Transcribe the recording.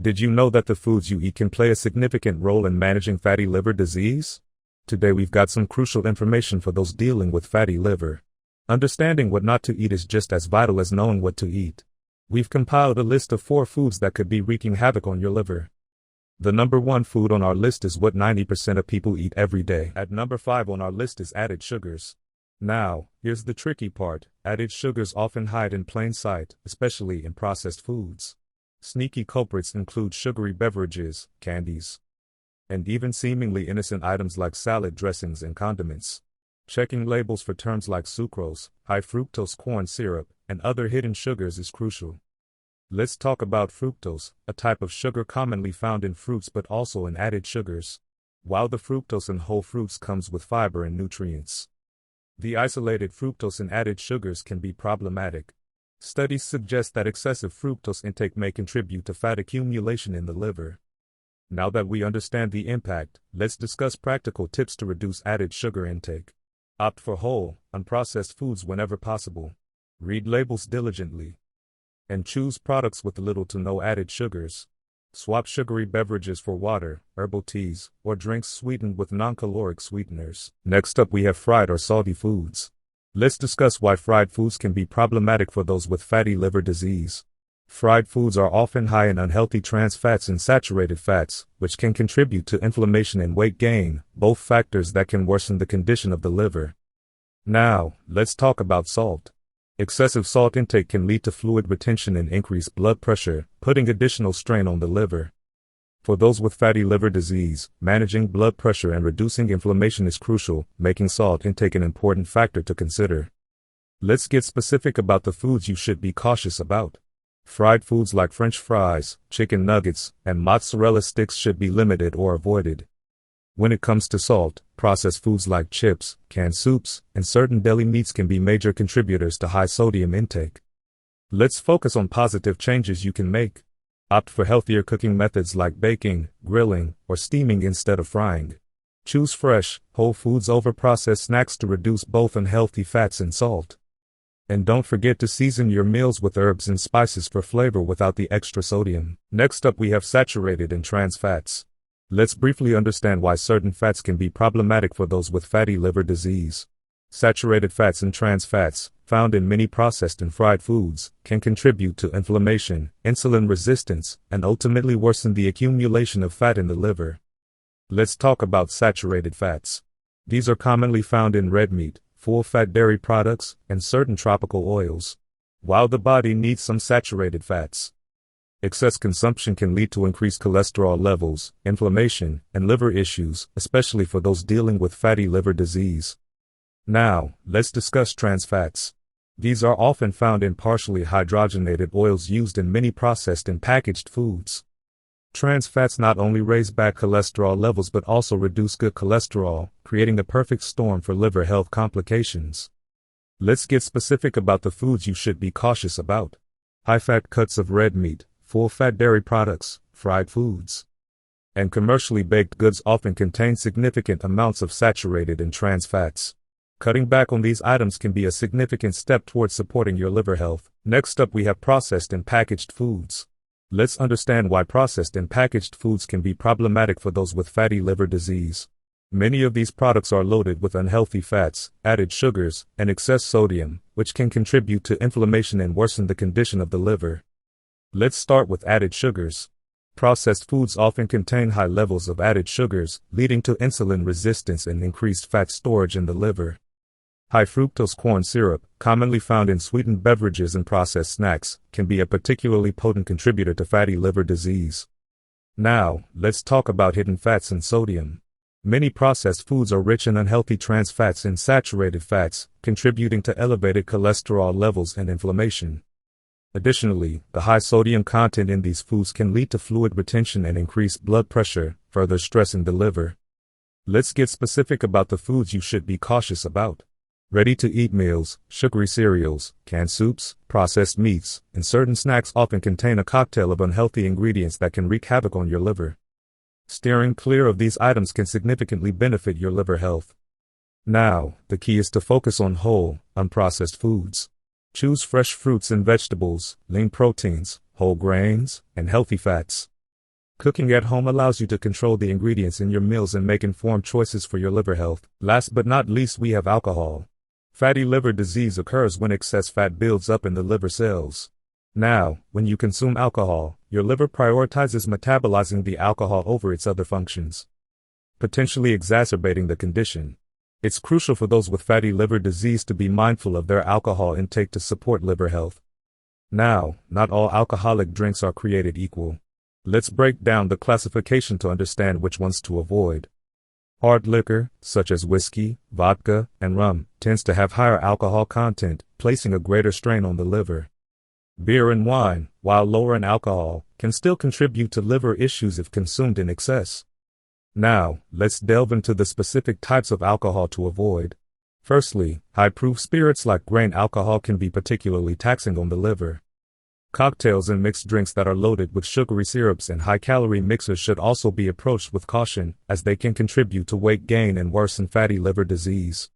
Did you know that the foods you eat can play a significant role in managing fatty liver disease? Today we've got some crucial information for those dealing with fatty liver. Understanding what not to eat is just as vital as knowing what to eat. We've compiled a list of 4 foods that could be wreaking havoc on your liver. The number 1 food on our list is what 90% of people eat every day. At number 5 on our list is added sugars. Now, here's the tricky part. Added sugars often hide in plain sight, especially in processed foods. Sneaky culprits include sugary beverages, candies, and even seemingly innocent items like salad dressings and condiments. Checking labels for terms like sucrose, high fructose corn syrup, and other hidden sugars is crucial. Let's talk about fructose, a type of sugar commonly found in fruits but also in added sugars. While the fructose in whole fruits comes with fiber and nutrients, the isolated fructose in added sugars can be problematic. Studies suggest that excessive fructose intake may contribute to fat accumulation in the liver. Now that we understand the impact, let's discuss practical tips to reduce added sugar intake. Opt for whole, unprocessed foods whenever possible. Read labels diligently, and choose products with little to no added sugars. Swap sugary beverages for water, herbal teas, or drinks sweetened with non-caloric sweeteners. Next up we have fried or salty foods. Let's discuss why fried foods can be problematic for those with fatty liver disease. Fried foods are often high in unhealthy trans fats and saturated fats, which can contribute to inflammation and weight gain, both factors that can worsen the condition of the liver. Now, let's talk about salt. Excessive salt intake can lead to fluid retention and increased blood pressure, putting additional strain on the liver. For those with fatty liver disease, managing blood pressure and reducing inflammation is crucial, making salt intake an important factor to consider. Let's get specific about the foods you should be cautious about. Fried foods like French fries, chicken nuggets, and mozzarella sticks should be limited or avoided. When it comes to salt, processed foods like chips, canned soups, and certain deli meats can be major contributors to high sodium intake. Let's focus on positive changes you can make. Opt for healthier cooking methods like baking, grilling, or steaming instead of frying. Choose fresh, whole foods over processed snacks to reduce both unhealthy fats and salt. And don't forget to season your meals with herbs and spices for flavor without the extra sodium. Next up we have saturated and trans fats. Let's briefly understand why certain fats can be problematic for those with fatty liver disease. Saturated fats and trans fats, found in many processed and fried foods, can contribute to inflammation, insulin resistance, and ultimately worsen the accumulation of fat in the liver. Let's talk about saturated fats. These are commonly found in red meat, full-fat dairy products, and certain tropical oils. While the body needs some saturated fats, excess consumption can lead to increased cholesterol levels, inflammation, and liver issues, especially for those dealing with fatty liver disease. Now, let's discuss trans fats. These are often found in partially hydrogenated oils used in many processed and packaged foods. Trans fats not only raise bad cholesterol levels but also reduce good cholesterol, creating a perfect storm for liver health complications. Let's get specific about the foods you should be cautious about. High-fat cuts of red meat, full-fat dairy products, fried foods, and commercially baked goods often contain significant amounts of saturated and trans fats. Cutting back on these items can be a significant step towards supporting your liver health. Next up we have processed and packaged foods. Let's understand why processed and packaged foods can be problematic for those with fatty liver disease. Many of these products are loaded with unhealthy fats, added sugars, and excess sodium, which can contribute to inflammation and worsen the condition of the liver. Let's start with added sugars. Processed foods often contain high levels of added sugars, leading to insulin resistance and increased fat storage in the liver. High fructose corn syrup, commonly found in sweetened beverages and processed snacks, can be a particularly potent contributor to fatty liver disease. Now, let's talk about hidden fats and sodium. Many processed foods are rich in unhealthy trans fats and saturated fats, contributing to elevated cholesterol levels and inflammation. Additionally, the high sodium content in these foods can lead to fluid retention and increased blood pressure, further stressing the liver. Let's get specific about the foods you should be cautious about. Ready-to-eat meals, sugary cereals, canned soups, processed meats, and certain snacks often contain a cocktail of unhealthy ingredients that can wreak havoc on your liver. Steering clear of these items can significantly benefit your liver health. Now, the key is to focus on whole, unprocessed foods. Choose fresh fruits and vegetables, lean proteins, whole grains, and healthy fats. Cooking at home allows you to control the ingredients in your meals and make informed choices for your liver health. Last but not least, we have alcohol. Fatty liver disease occurs when excess fat builds up in the liver cells. Now, when you consume alcohol, your liver prioritizes metabolizing the alcohol over its other functions, potentially exacerbating the condition. It's crucial for those with fatty liver disease to be mindful of their alcohol intake to support liver health. Now, not all alcoholic drinks are created equal. Let's break down the classification to understand which ones to avoid. Hard liquor, such as whiskey, vodka, and rum, tends to have higher alcohol content, placing a greater strain on the liver. Beer and wine, while lower in alcohol, can still contribute to liver issues if consumed in excess. Now, let's delve into the specific types of alcohol to avoid. Firstly, high-proof spirits like grain alcohol can be particularly taxing on the liver. Cocktails and mixed drinks that are loaded with sugary syrups and high-calorie mixers should also be approached with caution, as they can contribute to weight gain and worsen fatty liver disease.